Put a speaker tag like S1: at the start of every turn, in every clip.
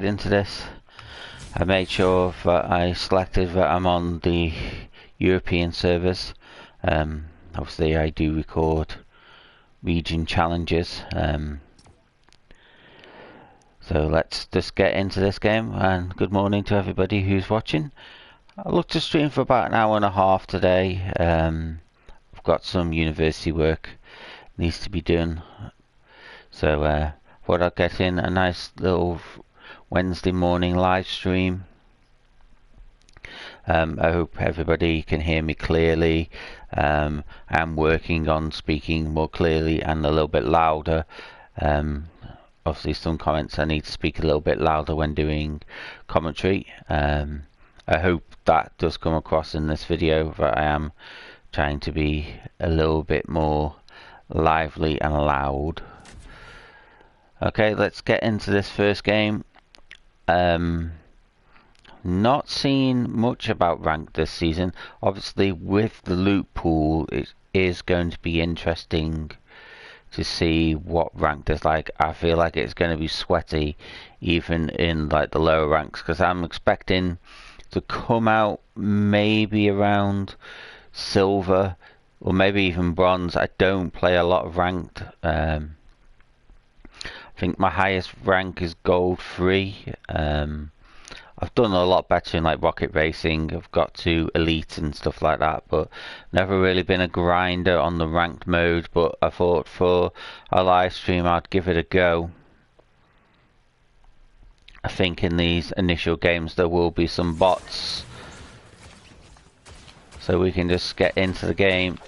S1: into this, I made sure that I selected that I'm on the European servers. Obviously I do record region challenges. So let's just get into this game, and good morning to everybody who's watching. I look to stream for about an hour and a half today. I've got some university work needs to be done, so thought I'd get in a nice little Wednesday morning live stream. I hope everybody can hear me clearly. I'm working on speaking more clearly and a little bit louder. Obviously some comments I need to speak a little bit louder when doing commentary. I hope that does come across in this video, that I am trying to be a little bit more lively and loud. Okay, let's get into this first game. Not seen much about Ranked this season. Obviously with the loot pool, it is going to be interesting to see what Ranked is like. I feel like it's going to be sweaty even in like the lower ranks, because I'm expecting to come out maybe around silver or maybe even bronze. I don't play a lot of Ranked. I think my highest rank is gold 3. I've done a lot better in like rocket racing. I've got to elite and stuff like that, but never really been a grinder on the ranked mode. But I thought for a live stream I'd give it a go. I think in these initial games there will be some bots, so we can just get into the game.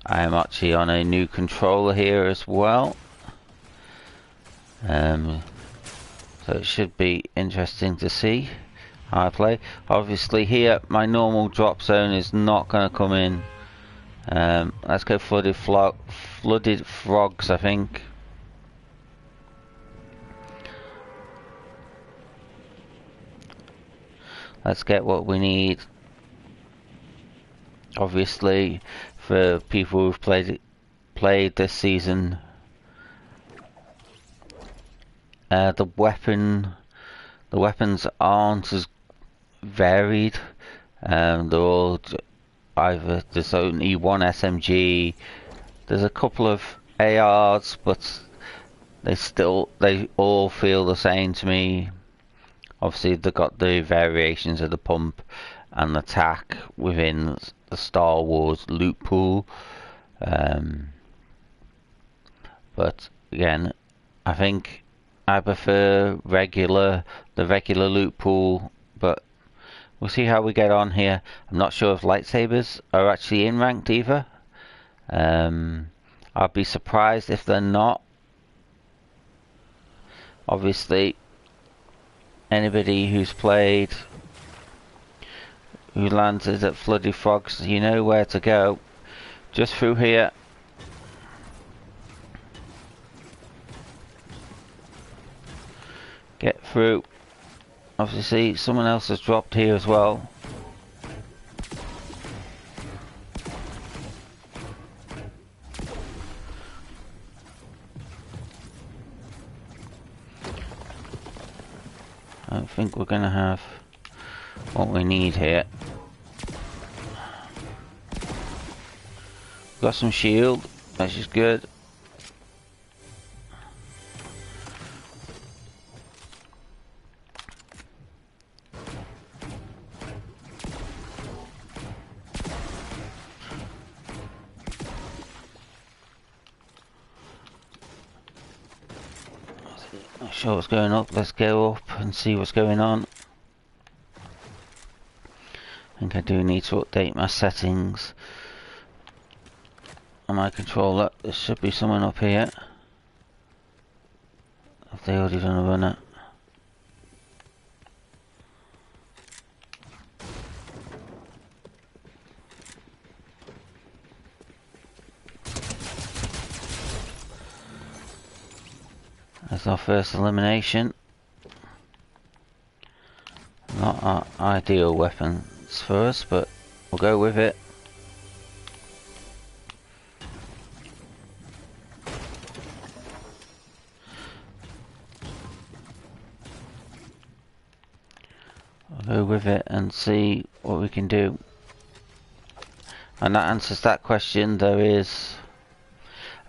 S1: I am actually on a new controller here as well, so it should be interesting to see how I play. Obviously here my normal drop zone is not going to come in. Let's go flooded frogs, I think. Let's get what we need. Obviously for people who've played this season, the weapons aren't as varied. They're all either, there's only one SMG, there's a couple of ARs, but they all feel the same to me. Obviously they've got the variations of the pump and the tac within the Star Wars loot pool, but again I think I prefer the regular loot pool, but we'll see how we get on here. I'm not sure if lightsabers are actually in ranked either. I'd be surprised if they're not. Obviously anybody who's played, who landed at Flooded Frogs, you know where to go. Just through here. Get through. Obviously someone else has dropped here as well. I don't think we're gonna have what we need here. Got some shield, which is good. Not sure what's going up. Let's go up and see what's going on. I think I do need to update my settings on my controller. There should be someone up here. Have they already done a runner? That's our first elimination. Not our ideal weapons for us, but we'll go with it. go with it and see what we can do. And that answers that question. There is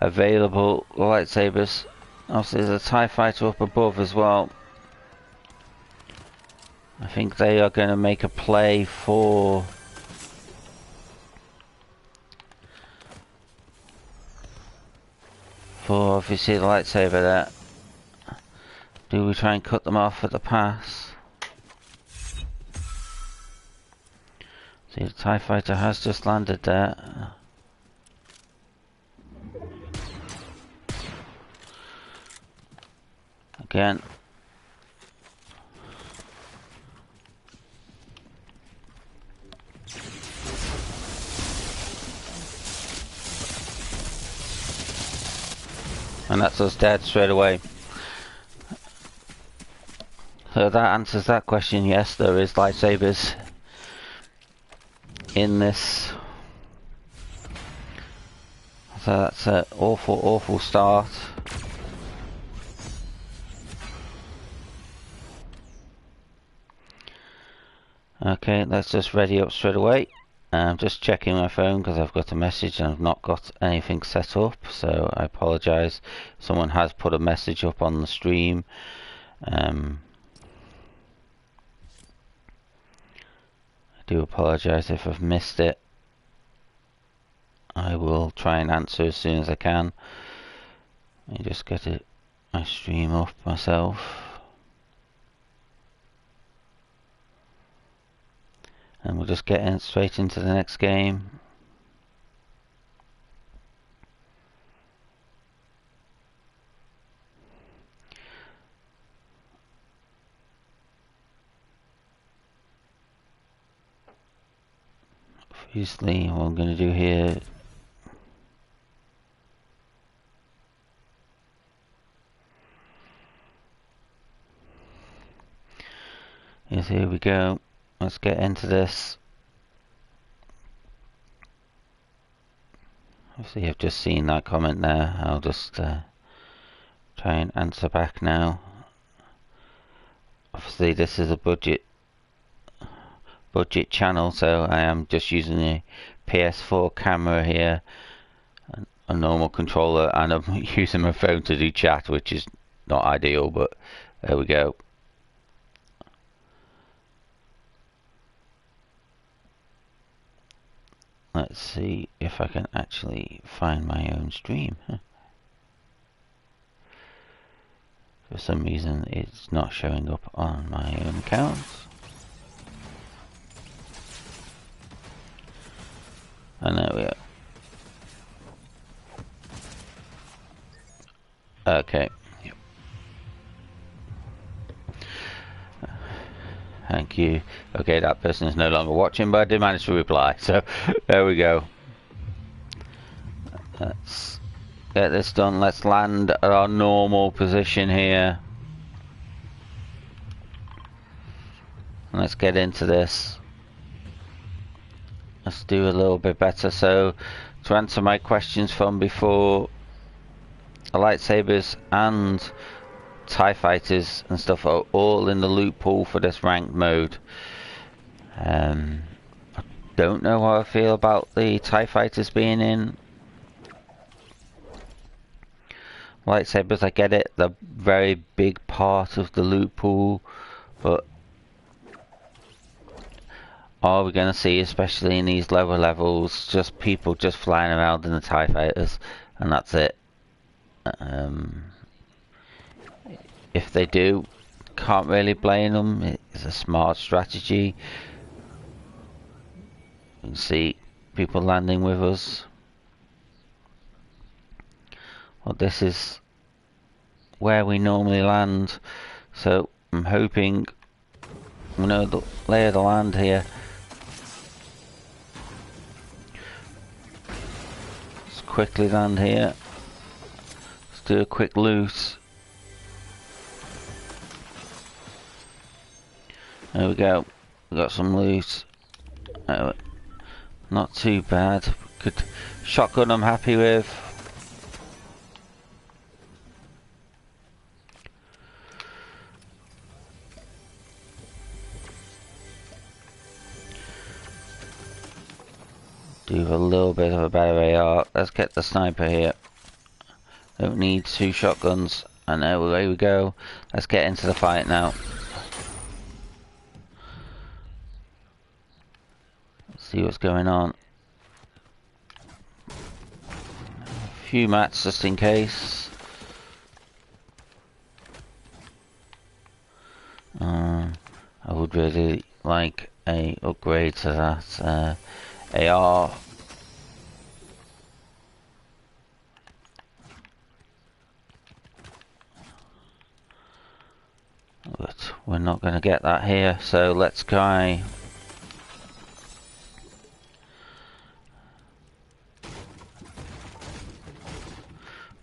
S1: available lightsabers. Also, there's a TIE fighter up above as well. I think they are going to make a play for obviously the lightsaber there. Do we try and cut them off at the pass? See, the TIE fighter has just landed there. Again. And that's us dead straight away. So that answers that question. Yes, there is lightsabers in this. So that's an awful, awful start. Okay, let's just ready up straight away. I'm just checking my phone because I've got a message and I've not got anything set up, so I apologise. Someone has put a message up on the stream. I do apologise if I've missed it. I will try and answer as soon as I can. Let me just get my stream up myself. And we'll just get straight into the next game. Obviously, what I'm going to do here is, here we go. Let's get into this. Obviously, I've just seen that comment there. I'll just try and answer back now. Obviously, this is a budget channel, so I am just using a PS4 camera here, a normal controller, and I'm using my phone to do chat, which is not ideal, but there we go. Let's see if I can actually find my own stream. For some reason it's not showing up on my own account. And there we go. Okay. Thank you. Okay, that person is no longer watching, but I did manage to reply, so there we go. Let's get this done. Let's land at our normal position here. And let's get into this. Let's do a little bit better. So, to answer my questions from before, the lightsabers and TIE fighters and stuff are all in the loot pool for this ranked mode. I don't know how I feel about the TIE fighters being in. Lightsabers, I get it, they're a very big part of the loot pool, but are we going to see, especially in these lower levels, just people just flying around in the TIE fighters, and that's it? If they do, can't really blame them. It's a smart strategy. You can see people landing with us. Well, this is where we normally land, so I'm hoping we know the lay of the land here. Let's quickly land here. Let's do a quick loot. There we go. We got some loot. Not too bad. Good shotgun I'm happy with. do a little bit of a better AR. Let's get the sniper here. Don't need 2 shotguns. And away we go. Let's get into the fight now. Let's see what's going on. A few mats just in case. I would really like a upgrade to that AR. But we're not going to get that here, so let's try.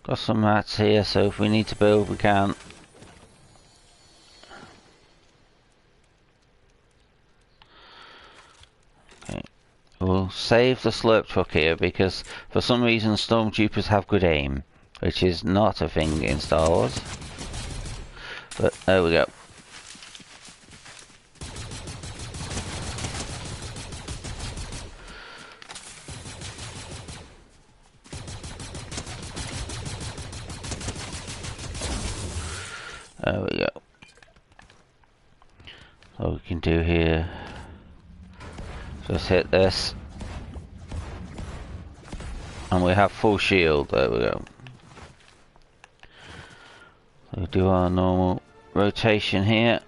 S1: Got some mats here, so if we need to build, we can. Okay, we'll save the slurp truck here because for some reason stormtroopers have good aim, which is not a thing in Star Wars. But there we go. There we go. What we can do here, just hit this, and we have full shield. There we go. So we do our normal rotation here.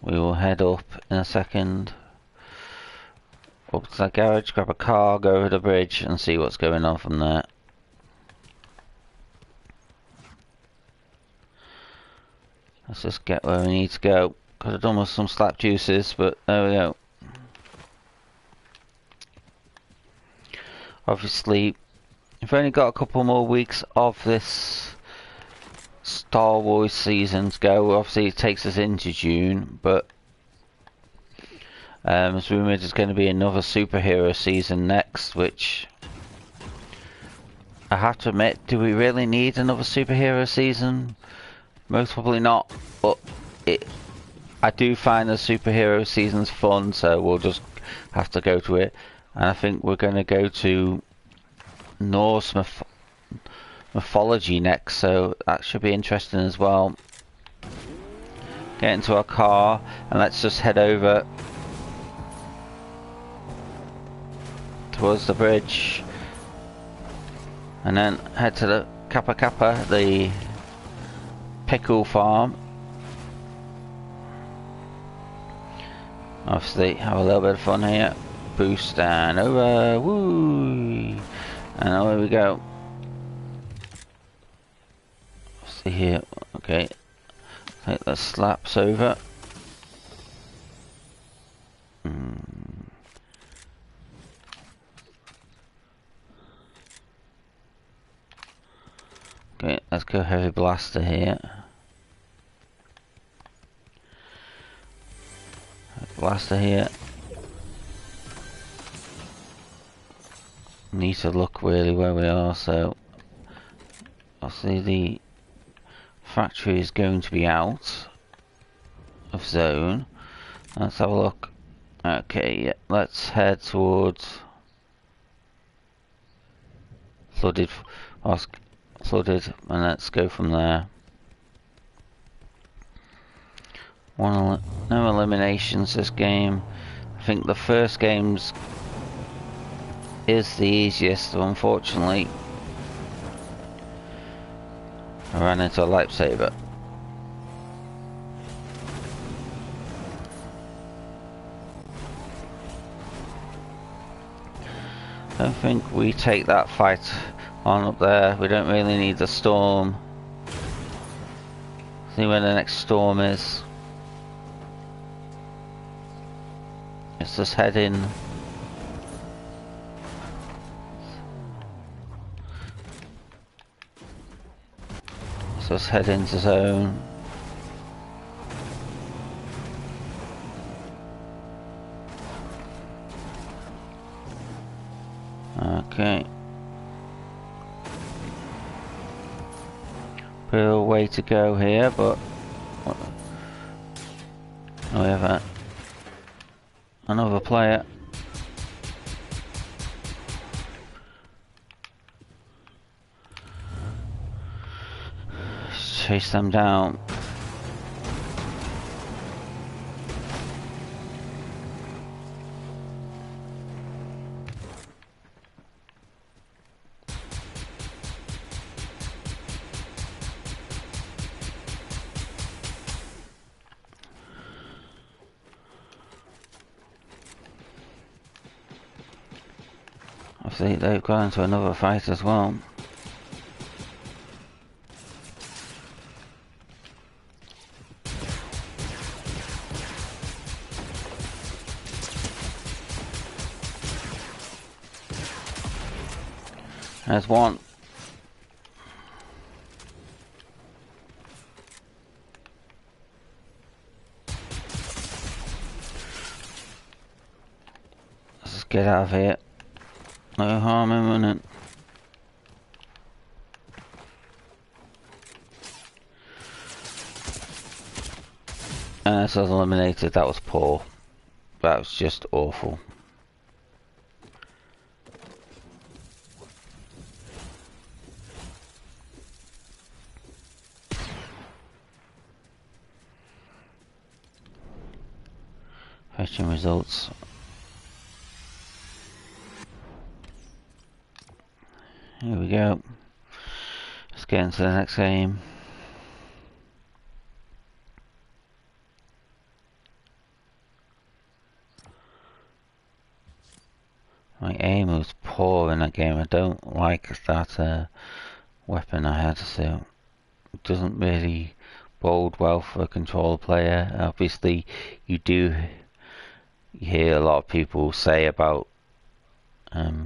S1: We will head up in a second. Up to the garage, grab a car, go over the bridge and see what's going on from there. Let's just get where we need to go. Could have done with some slap juices, but there we go. Obviously, we've only got a couple more weeks of this Star Wars season to go. Obviously it takes us into June, but it's rumoured there's going to be another superhero season next, which I have to admit, do we really need another superhero season? Most probably not, but I do find the superhero seasons fun, so we'll just have to go to it. And I think we're going to go to Norse mythology next, so that should be interesting as well. Get into our car and let's just head over towards the bridge and then head to the Kappa Kappa, the pickle farm. Obviously have a little bit of fun here. Boost and over, woo, and away we go. See here, okay, take the slaps over. Okay, let's go heavy blaster here. Blaster here. Need to look really where we are, so obviously the factory is going to be out of zone. Let's have a look. Okay, yeah, let's head towards flooded, and let's go from there. No eliminations this game. I think the first game's is the easiest, so unfortunately I ran into a lifesaver. I don't think we take that fight on up there. We don't really need the storm. See where the next storm is. Let's just head in. So let's head into zone. Okay. Bit of a way to go here, but Oh, we have another player. Chase them down. I think they've gone into another fight as well. There's one. Let's just get out of here. No harm in running. And this was eliminated. That was poor. That was just awful. Fetching results. Here we go. Let's get into the next game. My aim was poor in that game. I don't like that weapon I had, so it doesn't really bode well for a controller player. Obviously, you hear a lot of people say about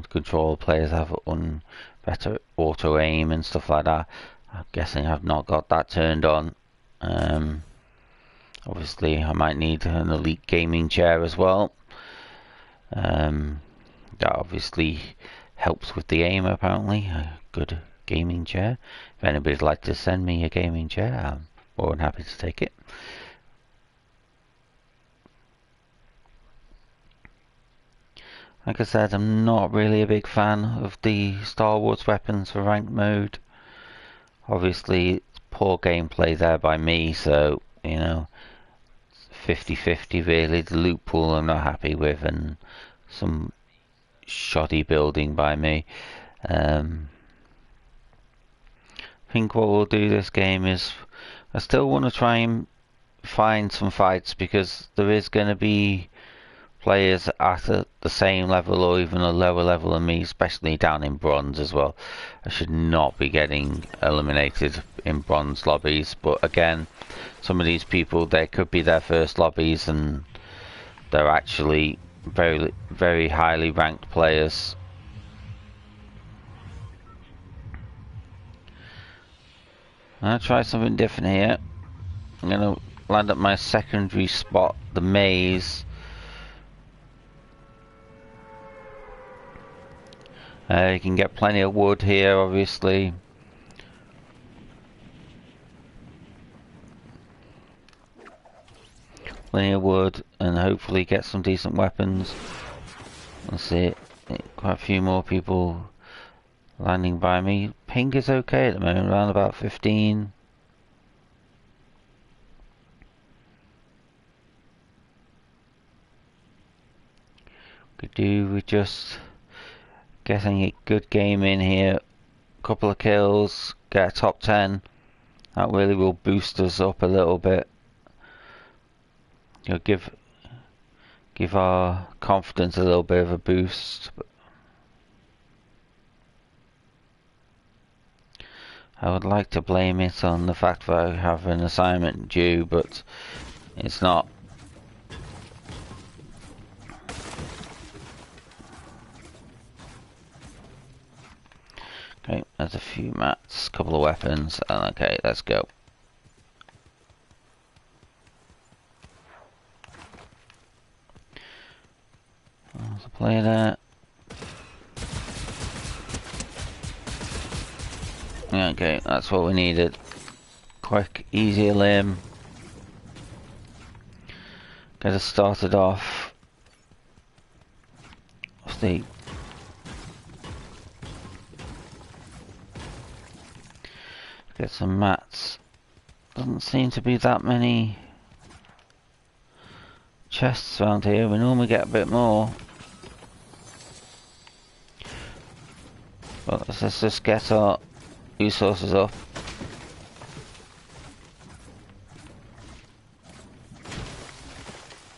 S1: controller players have better auto aim and stuff like that. I'm guessing I've not got that turned on. Obviously, I might need an elite gaming chair as well. That obviously helps with the aim, apparently. A good gaming chair. If anybody'd like to send me a gaming chair, I'm more than happy to take it. Like I said, I'm not really a big fan of the Star Wars weapons for ranked mode. Obviously, it's poor gameplay there by me, so, you know, 50-50 really. The loot pool I'm not happy with, and some shoddy building by me. I think what we'll do this game is, I still want to try and find some fights, because there is going to be players at the same level or even a lower level than me, especially down in bronze as well. I should not be getting eliminated in bronze lobbies, but again, some of these people, they could be their first lobbies and they're actually very, very highly ranked players. I'm going to try something different here. I'm going to land at my secondary spot, the maze. You can get plenty of wood here, obviously. Plenty of wood, and hopefully get some decent weapons. Let's see, quite a few more people landing by me. Ping is okay at the moment, around about 15. Could do with just getting a good game in here, couple of kills, get a top 10. That really will boost us up a little bit. You'll give our confidence a little bit of a boost. I would like to blame it on the fact that I have an assignment due, but it's not. Okay, there's a few mats, couple of weapons, and okay, let's go. There's a player there. Okay, that's what we needed. Quick, easy limb. get us started off. See. Get some mats. Doesn't seem to be that many chests around here. We normally get a bit more. But let's just get our resources up.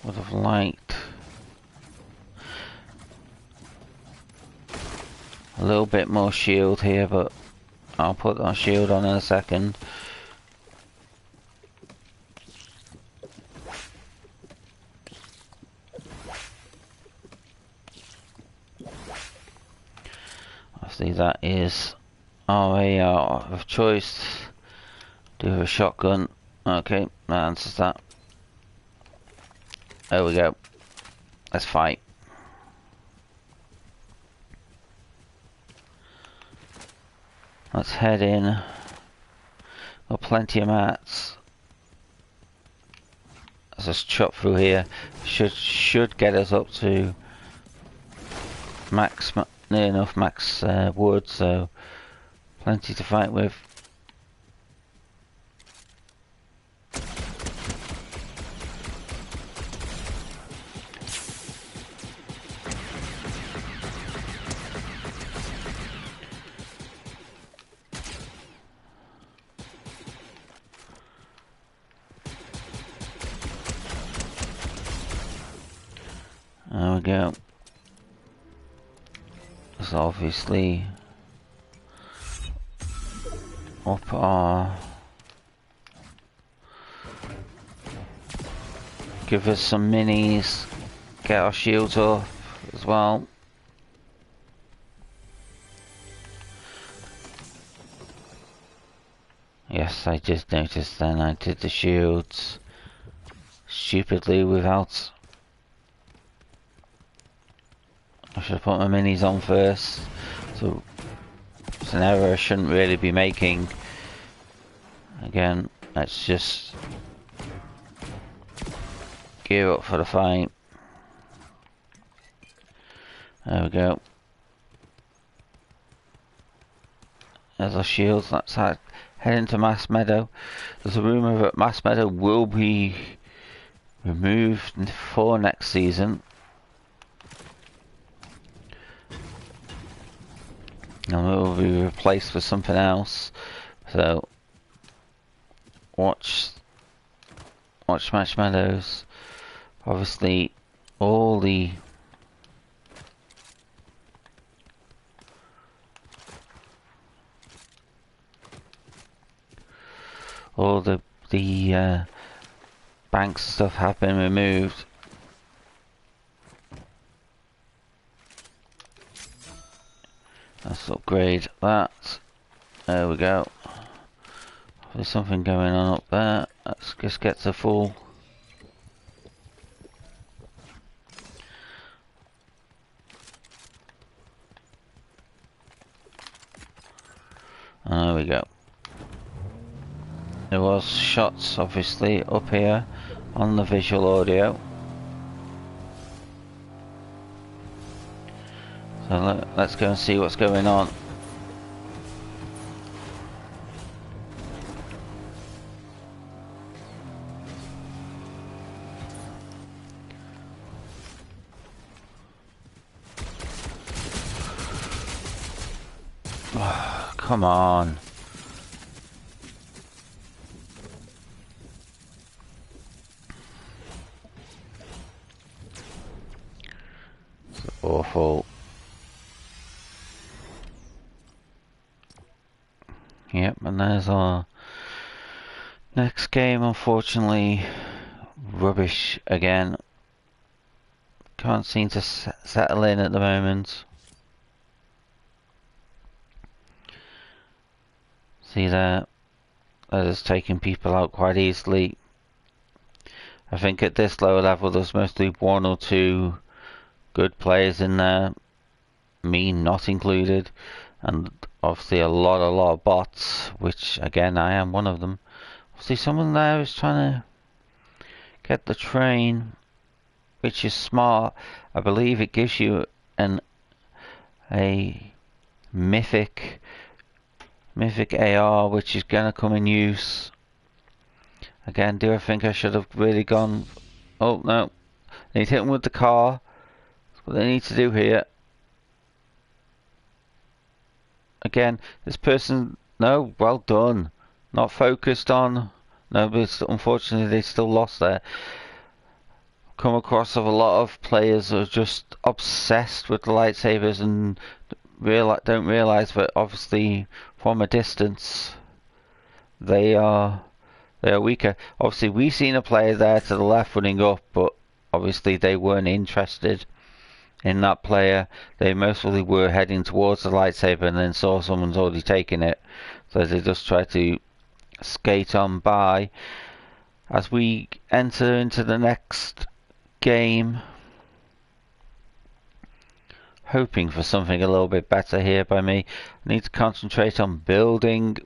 S1: Would have liked a little bit more shield here, but I'll put our shield on in a second. Obviously that is our AR of choice. Do a shotgun. Okay, that answers that. There we go. Let's fight. Let's head in. Got plenty of mats. Let's just chop through here. Should get us up to max, near enough max wood, so plenty to fight with. There we go. It's obviously up our... Give us some minis. Get our shields off as well. Yes, I just noticed then I did the shields stupidly without... I should have put my minis on first. So it's an error I shouldn't really be making. Again, let's just gear up for the fight. There we go. There's our shields. Let's head into Mass Meadow. There's a rumour that Mass Meadow will be removed for next season. And it will be replaced with something else. So watch Mass Meadows. Obviously all the bank stuff have been removed. Let's upgrade that. There we go. There's something going on up there. Let's just get to full. There we go. There was shots obviously up here on the visual audio. So let's go and see what's going on. Oh, come on. It's awful. Yep, and there's our next game. Unfortunately, rubbish again. Can't seem to settle in at the moment. See there, that is taking people out quite easily. I think at this lower level there's mostly one or two good players in there, me not included, and obviously a lot of bots, which again I am one of them. See, someone there is trying to get the train. which is smart. I believe it gives you a mythic AR, which is gonna come in use. Again, do I think I should have really gone? Oh no, they need to hit him with the car. That's what they need to do here. Again, this person, no, well done. Not focused on. No, but unfortunately they still lost there. Come across of a lot of players who are just obsessed with the lightsabers and don't realize that obviously from a distance they are weaker. Obviously we seen a player there to the left running up, but obviously they weren't interested in that player. They mostly were heading towards the lightsaber and then saw someone's already taken it, so they just tried to skate on by. As we enter into the next game, hoping for something a little bit better here by me. I need to concentrate on building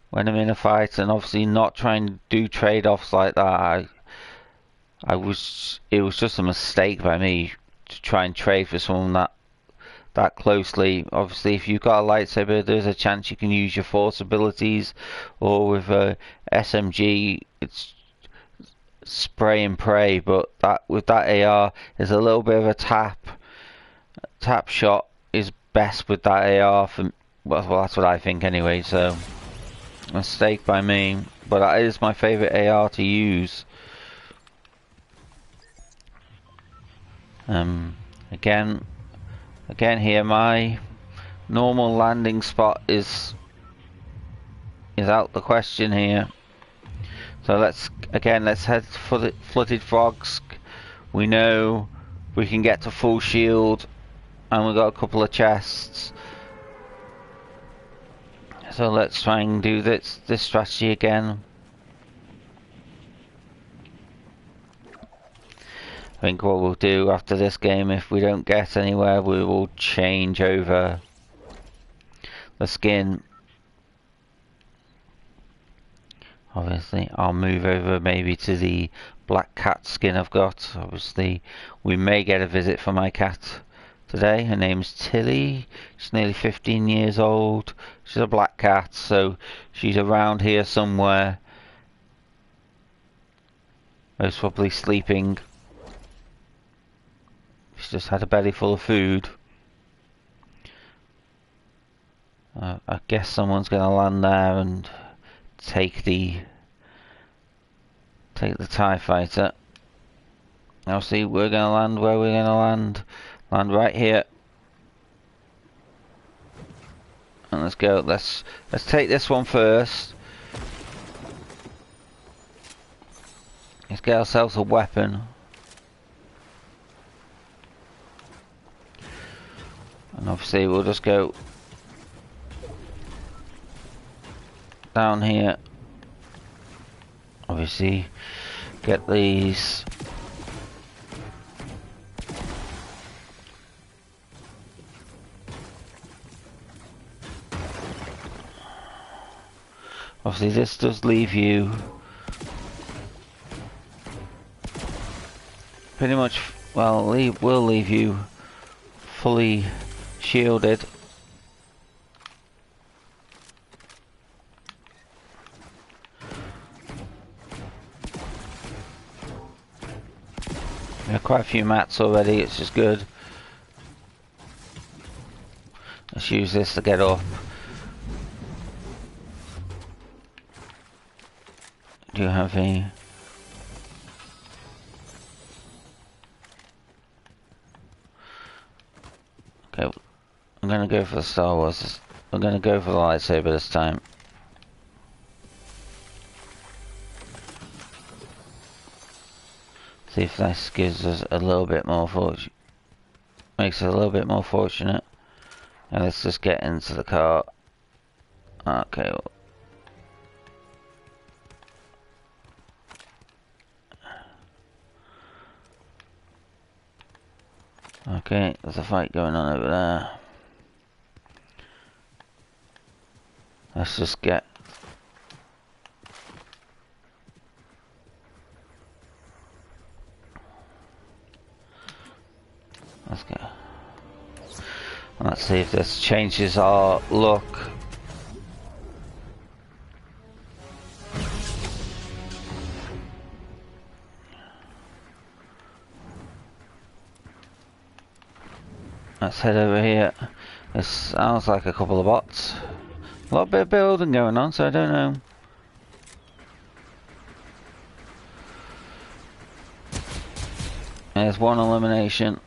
S1: when I'm in a fight, and obviously not trying to do trade-offs like that. It was just a mistake by me to try and trade for someone that closely. Obviously, if you've got a lightsaber, there's a chance you can use your force abilities, or with a SMG, it's spray and pray. But with that AR, there's a little bit of a tap shot is best with that AR. Well, that's what I think anyway. So, mistake by me, but that is my favorite AR to use. Again here, my normal landing spot is out the question here. So let's head for the Flooded Frogs. We know we can get to full shield, and we've got a couple of chests. So let's try and do this strategy again. I think what we'll do after this game, if we don't get anywhere, we will change over the skin. Obviously, I'll move over maybe to the black cat skin I've got. Obviously, we may get a visit from my cat today. Her name's Tilly. She's nearly 15 years old. She's a black cat, so she's around here somewhere. Most probably sleeping. She's just had a belly full of food. I guess someone's going to land there and take the TIE fighter. Now see, we're going to land where we're going to land. Land right here. And let's go. Let's take this one first. Let's get ourselves a weapon. And obviously we'll just go down here. Obviously get these. Obviously this does leave you pretty much, well, will leave you fully shielded. We have quite a few mats already, it's just good. Let's use this to get up. Do you have a... Okay, I'm gonna go for the Star Wars. I'm gonna go for the lightsaber this time. See if this gives us a little bit more fortune. Makes it a little bit more fortunate. And let's just get into the car. Okay. Okay, there's a fight going on over there. Let's just get... Let's see if this changes our look. Let's head over here. This sounds like a couple of bots. A lot bit of building going on, so I don't know. There's one elimination.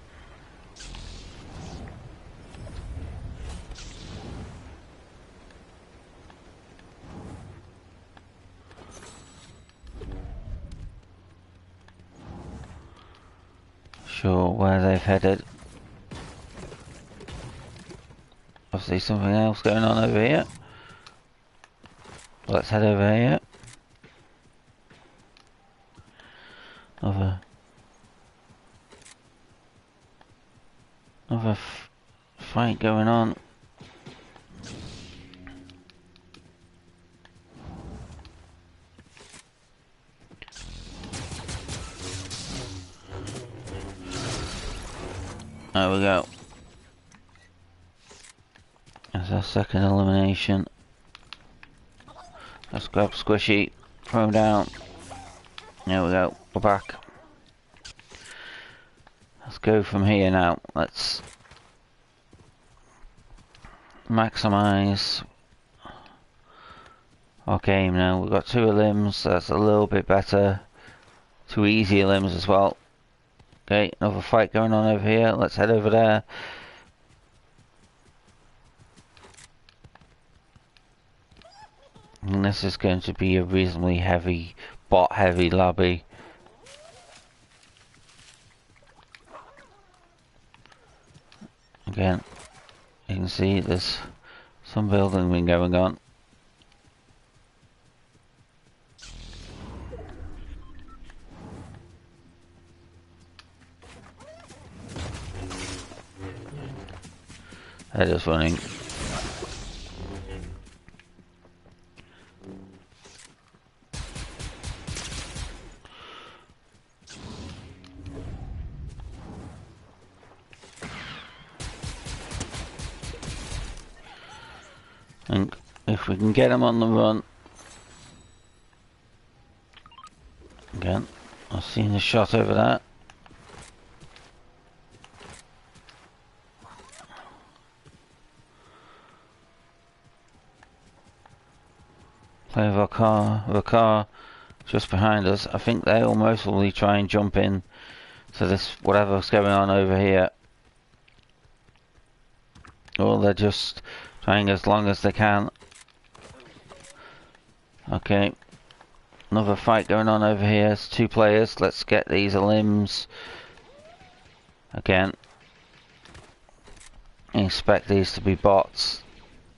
S1: Sure where they've headed. Obviously something else going on over here. Let's head over here. Another fight going on. There we go. That's our second elimination. Let's grab Squishy, throw him down. There we go, we're back. Let's go from here now. Let's maximize our game now. We've got 2 elims, that's a little bit better. 2 easy elims as well. Okay, another fight going on over here. Let's head over there. And this is going to be a reasonably heavy, bot heavy lobby. Again, you can see there's some building been going on. They're just running. And if we can get them on the run. Again, I've seen a shot over there. Play with our car just behind us. I think they almost will try and jump in to this whatever's going on over here. Or they're just trying as long as they can. Okay. Another fight going on over here. It's 2 players. Let's get these elims. Again. I expect these to be bots.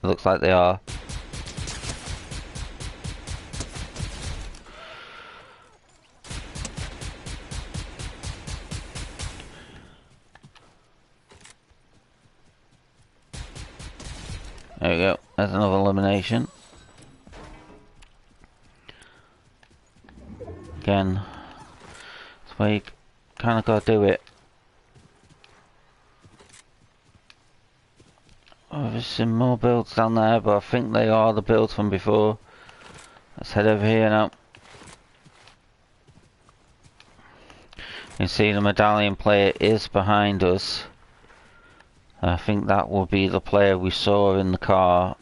S1: It looks like they are. There we go. There's another elimination. Again, that's where you kind of got to do it. Oh, there's some more builds down there, but I think they are the builds from before. Let's head over here now. You can see the medallion player is behind us. I think that will be the player we saw in the car.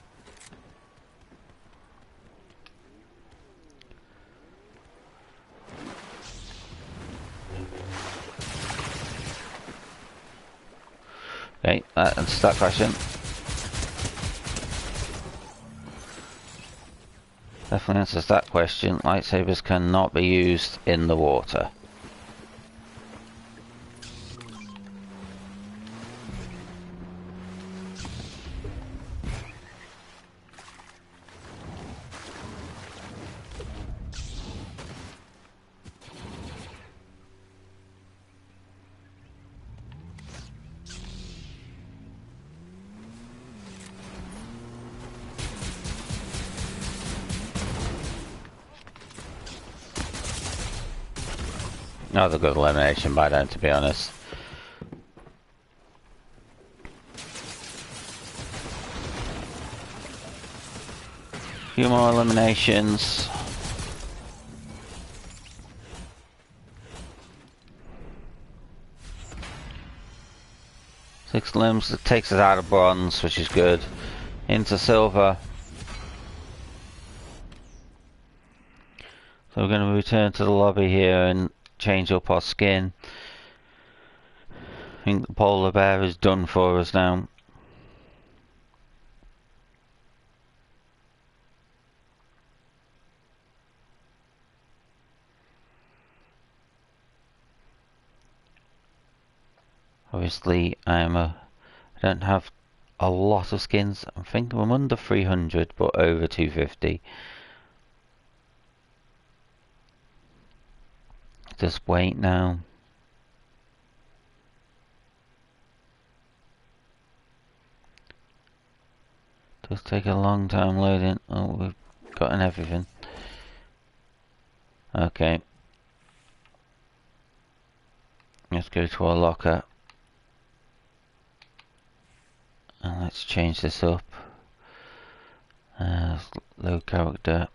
S1: Okay, that answers that question. Definitely answers that question. Lightsabers cannot be used in the water. Another good elimination by them, to be honest. few more eliminations. Six limbs, it takes us out of bronze, which is good. Into silver. So we're going to return to the lobby here and change up our skin. I think the polar bear is done for us now. Obviously, I don't have a lot of skins. I think I'm under 300, but over 250. Just wait now. Does take a long time loading. Oh, we've gotten everything. Okay. Let's go to our locker. And let's change this up. Low character.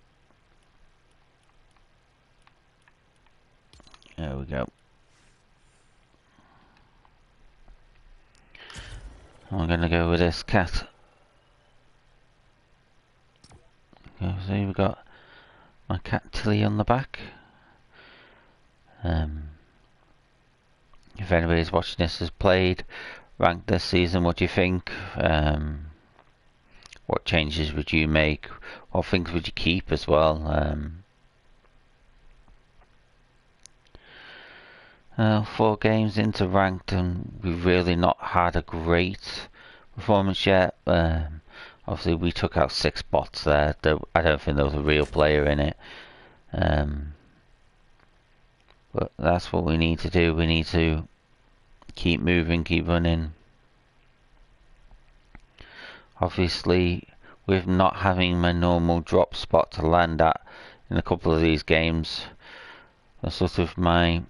S1: There we go. I'm gonna go with this cat. Okay, so we've got my cat Tilly on the back. If anybody's watching this has played Ranked this season, what do you think? What changes would you make? What things would you keep as well? 4 games into Ranked and we've really not had a great performance yet. Obviously we took out 6 bots there. I don't think there was a real player in it. But that's what we need to do. We need to keep moving, keep running. Obviously, with not having my normal drop spot to land at in a couple of these games, sort of my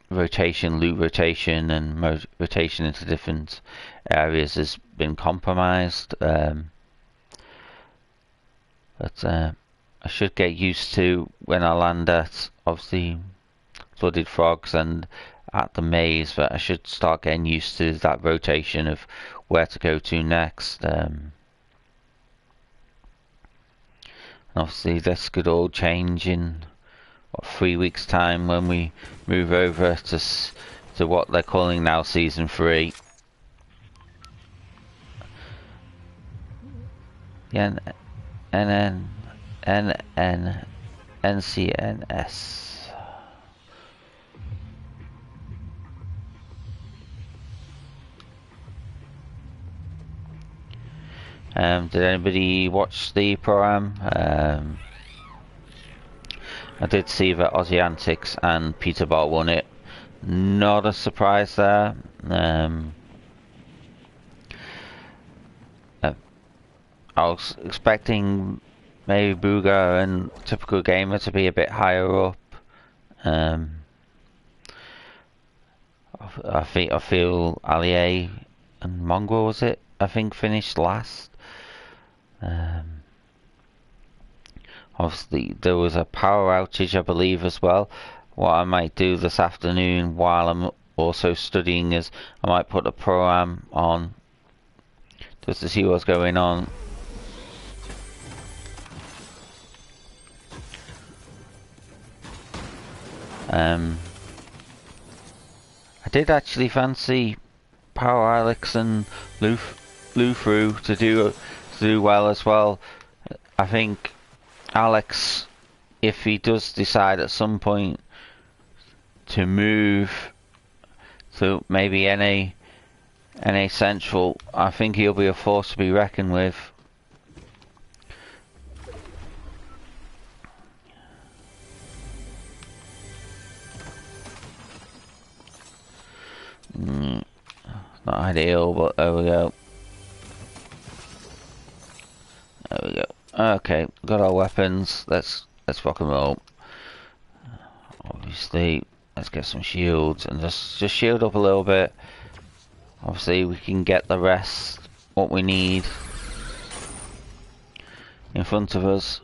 S1: rotation, loot rotation, and rotation into different areas has been compromised. But I should get used to when I land at, obviously, Blooded Frogs and at the maze, but I should start getting used to that rotation of where to go to next. Obviously this could all change in 3 weeks time when we move over to what they're calling now Season 3. Yeah, NCNS. Did anybody watch the pro-am? I did see that Aussie Antics and Peter Bart won it. Not a surprise there. I was expecting maybe Booga and Typical Gamer to be a bit higher up. I feel Allier and Mongrel, was it? I think finished last. Obviously there was a power outage I believe as well. What I might do this afternoon while I'm also studying is I might put a pro-am on just to see what's going on. I did actually fancy Power Alex and Lufru to do well as well. I think Alex, if he does decide at some point to move to maybe NA Central, I think he'll be a force to be reckoned with. Not ideal, but there we go. There we go. Okay, got our weapons. Let's rock and roll. Obviously, let's get some shields and just shield up a little bit. Obviously, we can get the rest what we need in front of us.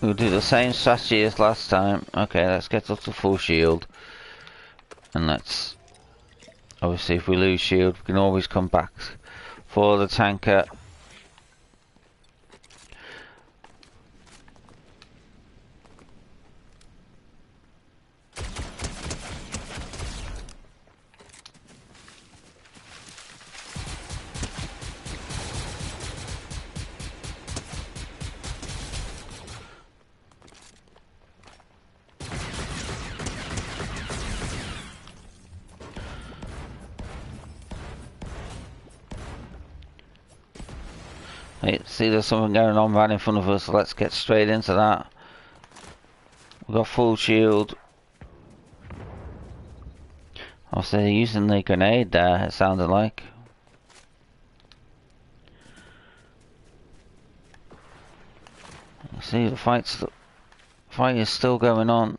S1: We'll do the same strategy as last time. Okay, let's get up to full shield. And let's... Obviously, if we lose shield, we can always come back for the tanker. See, there's something going on right in front of us, so let's get straight into that. We've got full shield. Obviously, they're using the grenade there, it sounded like. See, the fight is still going on.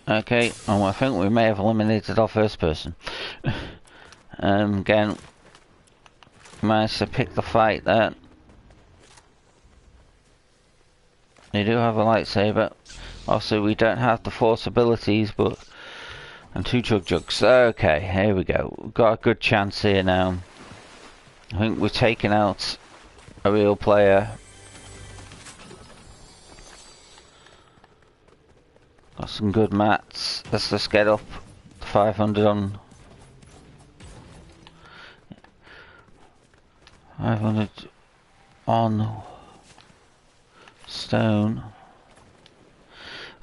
S1: Okay, and I think we may have eliminated our first person. Again, managed to pick the fight there. They do have a lightsaber. Also, we don't have the force abilities, but... And 2 jugs. Okay, here we go. We've got a good chance here now. I think we're taking out a real player. Got some good mats. Let's just get up to 500 on... 500 on stone.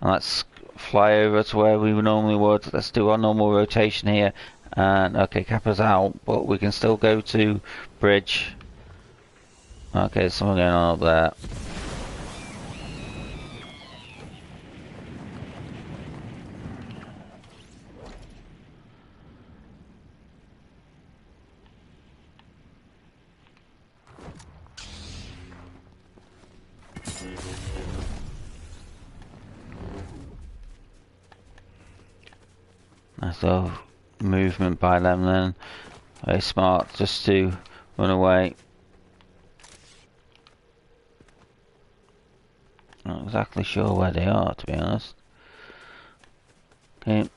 S1: And let's fly over to where we normally would. Let's do our normal rotation here. And okay, Kappa's out, but we can still go to bridge. Okay, there's something going on up there. Nice little movement by them then. Very smart just to run away. Not exactly sure where they are, to be honest. Okay.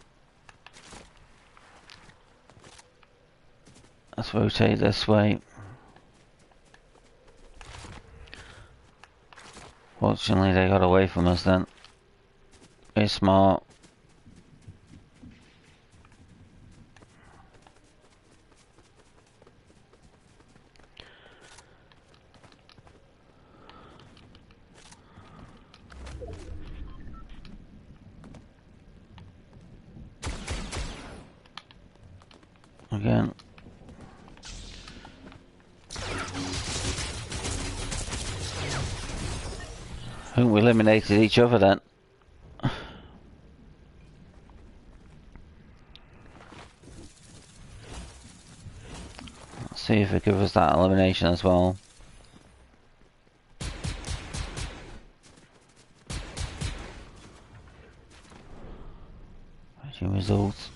S1: Let's rotate this way. Fortunately, they got away from us then. Very smart. Again. I think we eliminated each other then. Let's see if it gives us that elimination as well. Matching results.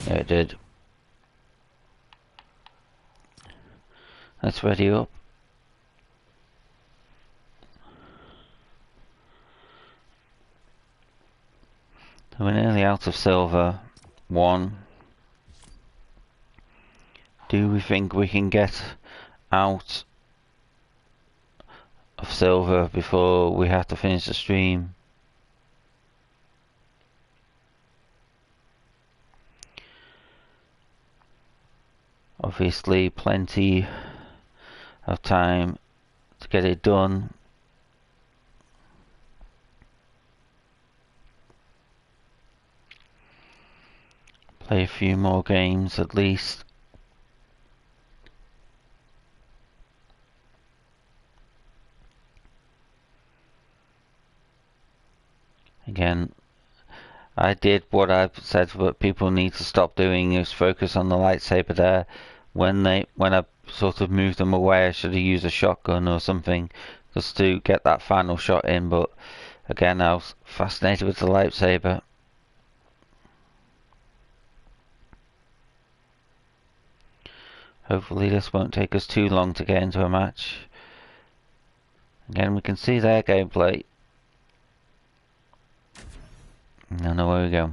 S1: Yeah, it did. Let's ready up. So we're nearly out of silver. 1. Do we think we can get out of silver before we have to finish the stream? Obviously, plenty of time to get it done. Play a few more games at least. Again, I did what I've said what people need to stop doing is focus on the lightsaber there. When I sort of moved them away, I should have used a shotgun or something just to get that final shot in, but again I was fascinated with the lightsaber. Hopefully this won't take us too long to get into a match. Again, we can see their gameplay. I know where we go.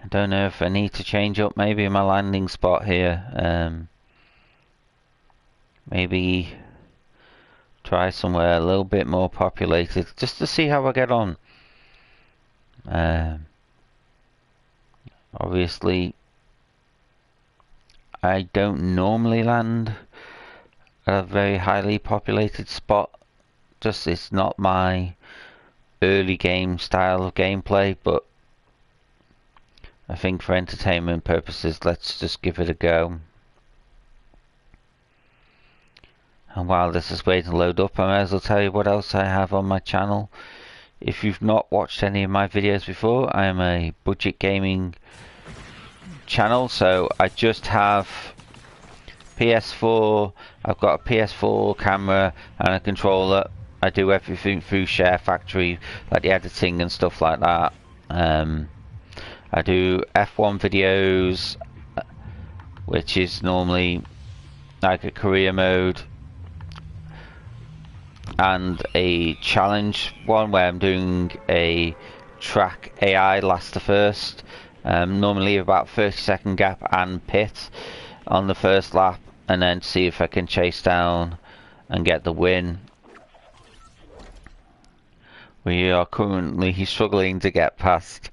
S1: I don't know if I need to change up maybe my landing spot here. Maybe try somewhere a little bit more populated just to see how I get on. Obviously, I don't normally land at a very highly populated spot. Just it's not my early game style of gameplay, but I think for entertainment purposes, let's just give it a go. And while this is waiting to load up, I may as well tell you what else I have on my channel. If you've not watched any of my videos before, I am a budget gaming channel, so I just have PS4, I've got a PS4 camera and a controller. I do everything through Share Factory, like the editing and stuff like that. I do F1 videos, which is normally like a career mode, and a challenge one where I'm doing a track AI last to first. Normally about 30-second gap and pit on the first lap, and then see if I can chase down and get the win. We are currently struggling to get past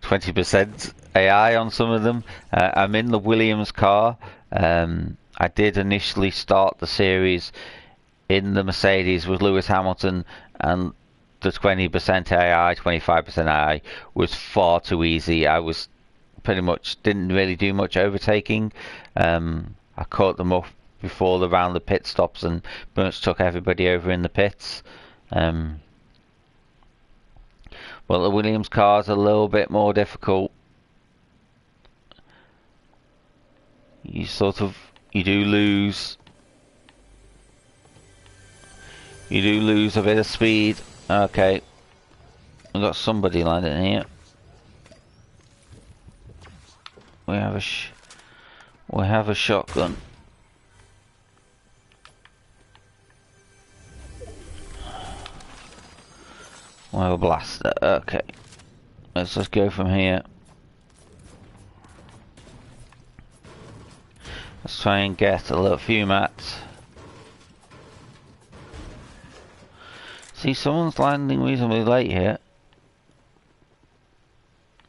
S1: 20% AI on some of them. I'm in the Williams car. I did initially start the series in the Mercedes with Lewis Hamilton, and the 20% AI, 25% AI was far too easy. I was pretty much didn't really do much overtaking. I caught them up before the round of pit stops and pretty much took everybody over in the pits. Well, the Williams car's a little bit more difficult. You do lose a bit of speed. Okay, we've got somebody landing here. We have a shotgun. We have a blaster. Okay, let's just go from here. Let's try and get a little few mats. See, someone's landing reasonably late here.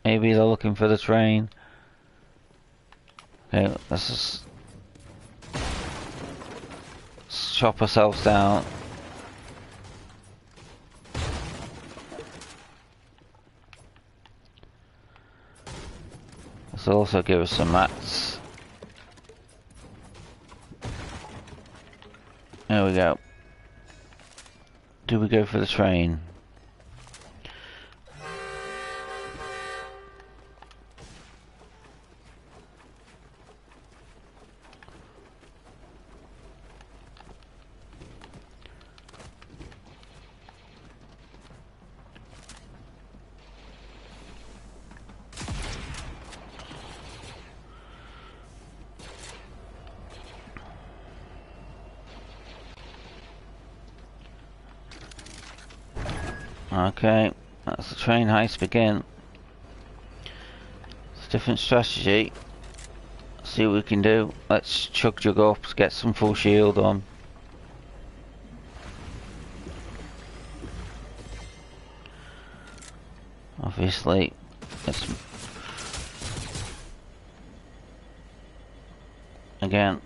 S1: Maybe they're looking for the train. Okay, let's just chop ourselves down. This will also give us some mats. There we go. Do we go for the train? Okay, that's the train heist begin. It's a different strategy. See what we can do. Let's chug jug up, get some full shield on. Obviously, it's again.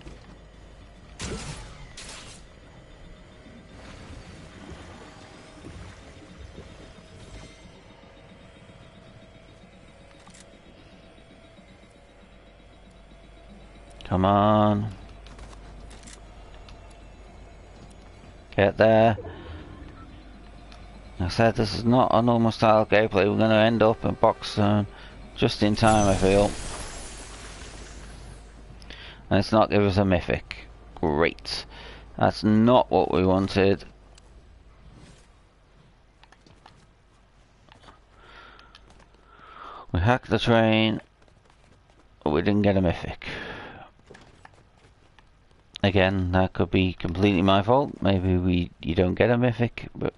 S1: Come on. Get there. I said this is not a normal style of gameplay. We're going to end up in box zone just in time, I feel. And it's not give us a mythic. Great. That's not what we wanted. We hacked the train, but we didn't get a mythic. Again, that could be completely my fault. Maybe you don't get a mythic, but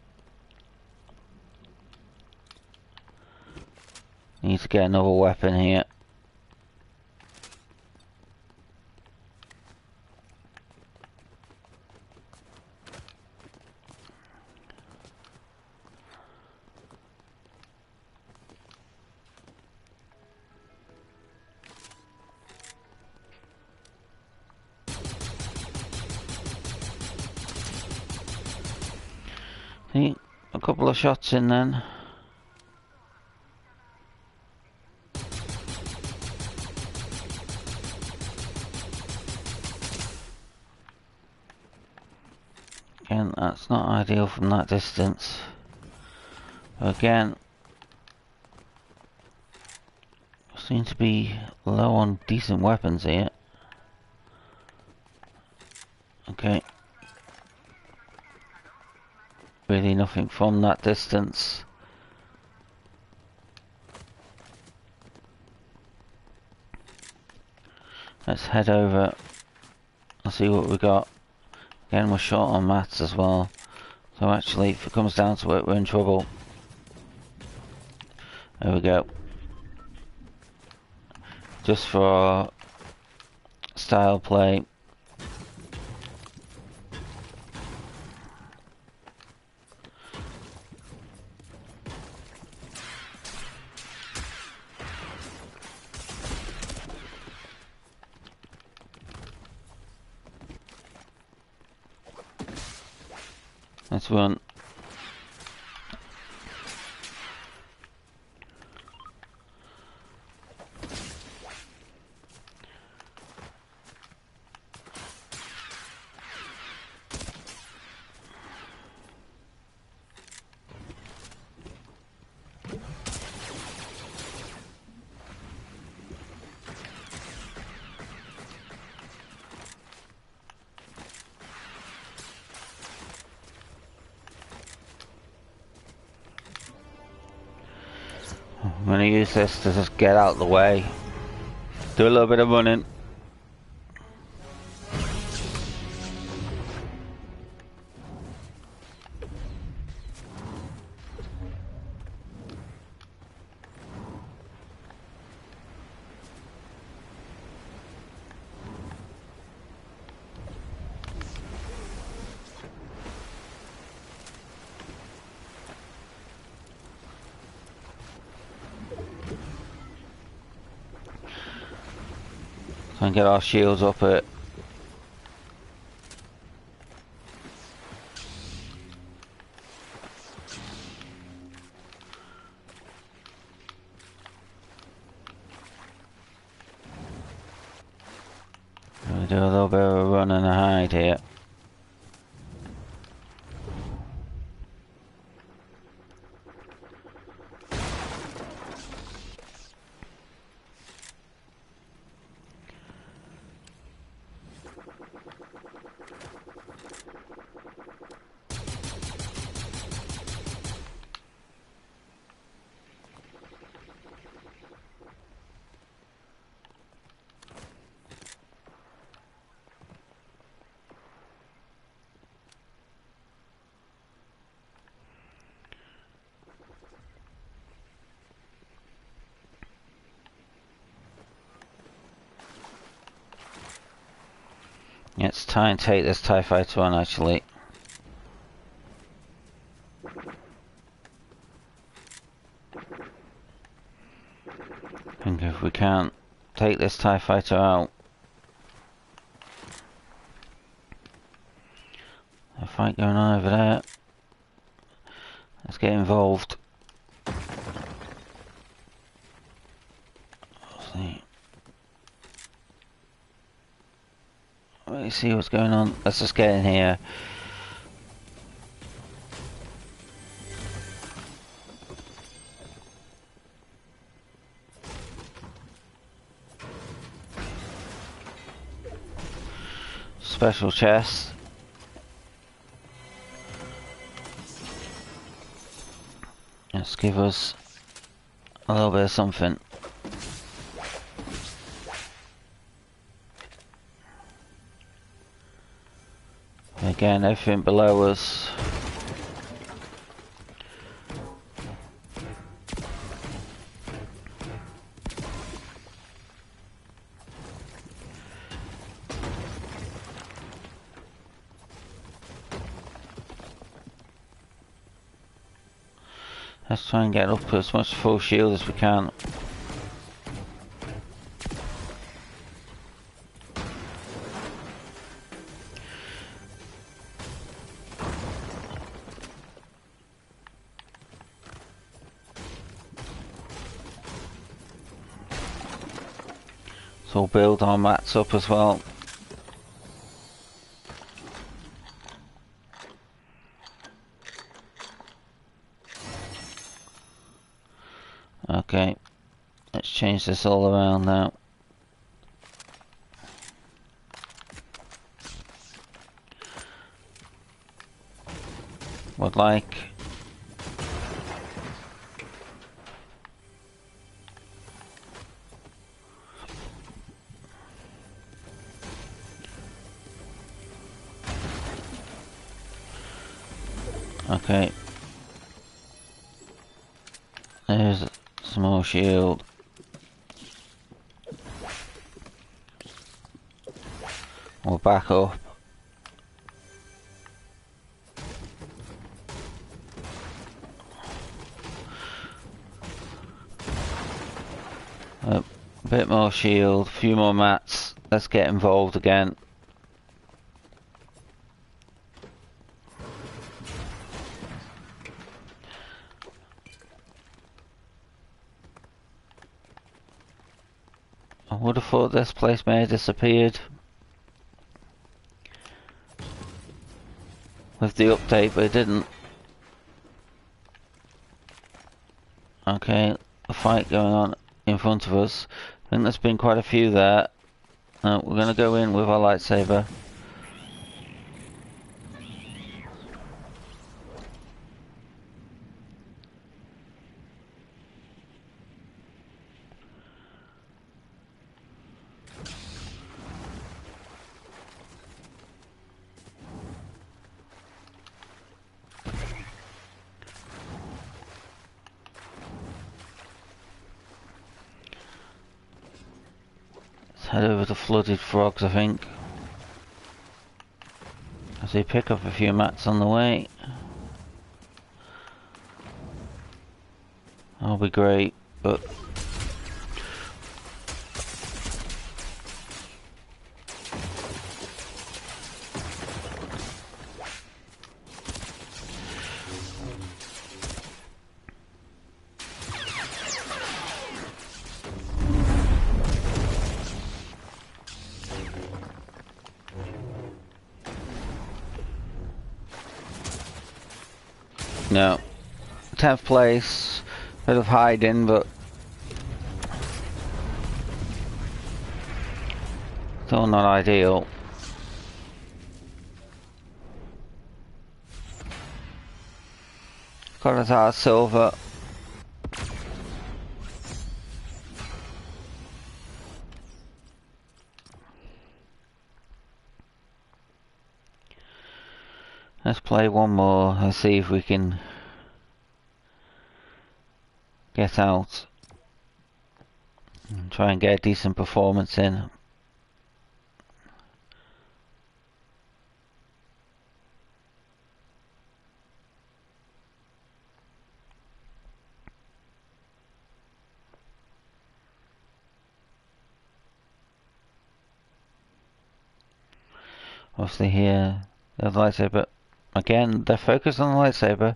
S1: need to get another weapon here. See, a couple of shots in then. Again, that's not ideal from that distance. Again, seem to be low on decent weapons here. Okay. Really nothing from that distance. Let's head over and see what we got. Again, we're short on mats as well. So actually, if it comes down to it, we're in trouble. There we go. Just for style play. Let's run. I'm gonna use this to just get out of the way. Do a little bit of running. And get our shields up it. We do a little bit of a run and a hide here. It's time to take this TIE fighter on actually. I think if we can't take this TIE fighter out, a fight going on over there. Let's get involved. Let's see what's going on. Let's just get in here. special chest. Let's give us a little bit of something. Again, everything below us. Let's try and get up to as much full shield as we can. So we'll build our mats up as well. Okay, let's change this all around now. Would like okay. There's some more shield. We'll back up. A bit more shield, a few more mats. Let's get involved again. I would have thought this place may have disappeared with the update, but it didn't. Okay, a fight going on in front of us. I think there's been quite a few there. We're going to go in with our lightsaber. Head over to Flooded Frogs, I think. As they pick up a few mats on the way. That'll be great, but... No. 10th place. Bit of hiding, but... still not ideal. Got our silver. Let's play one more and see if we can get out and try and get a decent performance in. Obviously here, the lightsaber, again, they're focused on the lightsaber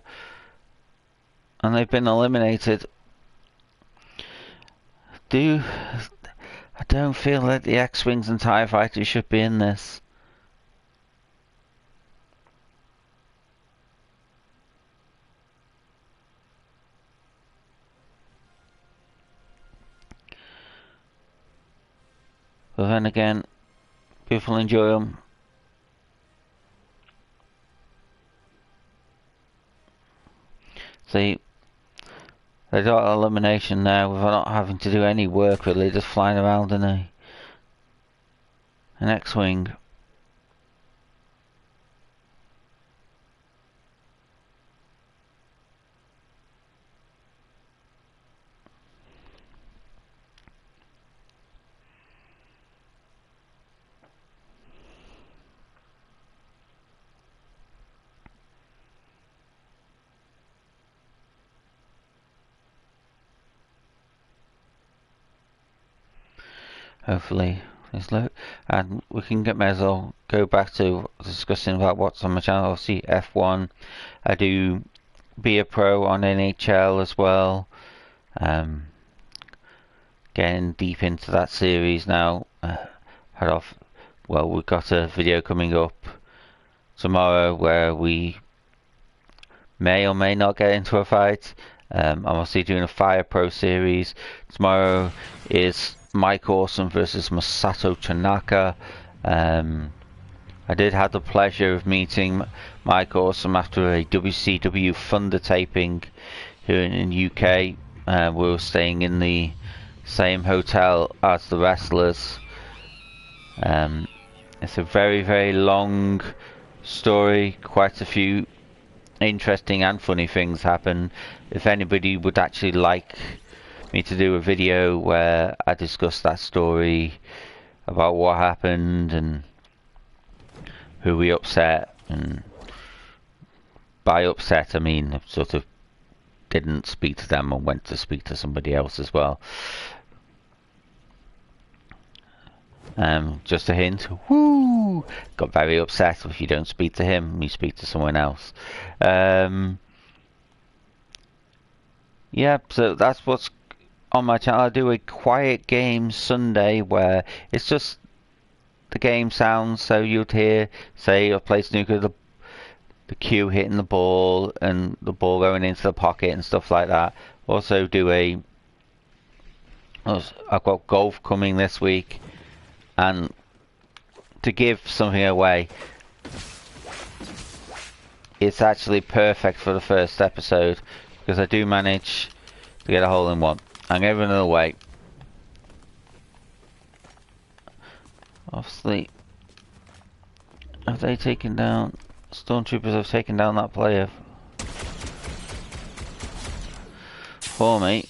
S1: and they've been eliminated. I don't feel that the X-Wings and TIE Fighters should be in this. But then again, people enjoy them. See, they got elimination there without not having to do any work really, just flying around in an X-Wing. Hopefully this look, and we can may as well go back to discussing about what's on my channel. Obviously F1, I do be a pro on NHL as well. Getting deep into that series now. Head off. Well, we've got a video coming up tomorrow where we may or may not get into a fight. I'm obviously doing a Fire Pro series. Tomorrow is Mike Awesome versus Masato Tanaka. I did have the pleasure of meeting Mike Awesome after a WCW Thunder taping here in UK. We were staying in the same hotel as the wrestlers. It's a very, very long story. Quite a few interesting and funny things happen. If anybody would actually like me to do a video where I discuss that story about what happened and who we upset, and by upset I mean sort of didn't speak to them and went to speak to somebody else as well. Just a hint, woo! Got very upset. If you don't speak to him, you speak to someone else. Yeah, so that's what's on my channel. I do a quiet game Sunday where it's just the game sounds, so you'd hear, say, I play snooker, the cue hitting the ball and the ball going into the pocket and stuff like that. Also do I've got golf coming this week, and to give something away, it's actually perfect for the first episode because I do manage to get a hole in one. I'm giving it away. Obviously, have they taken down? Stormtroopers have taken down that player for me.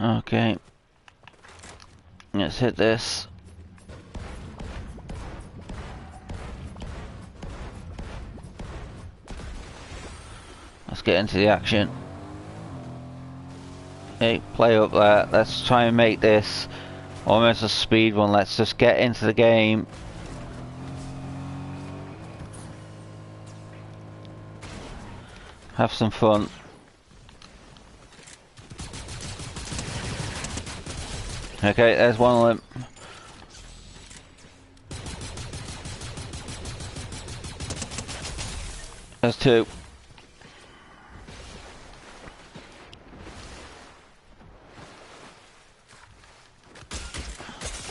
S1: Okay, let's hit this. Let's get into the action. Hey, play up there. Let's try and make this almost a speed run. Let's just get into the game. Have some fun. Okay, there's one of them. There's two.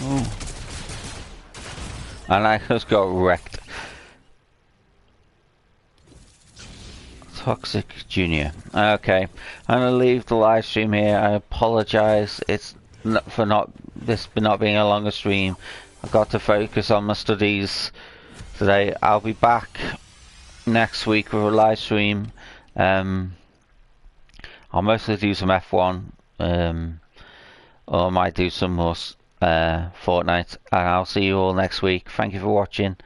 S1: Ooh. And I just got wrecked. Toxic Junior. Okay, I'm gonna leave the live stream here. I apologize. It's for not being a longer stream. I've got to focus on my studies today. I'll be back next week with a live stream. I'll mostly do some F1, or I might do some more Fortnite, and I'll see you all next week. Thank you for watching.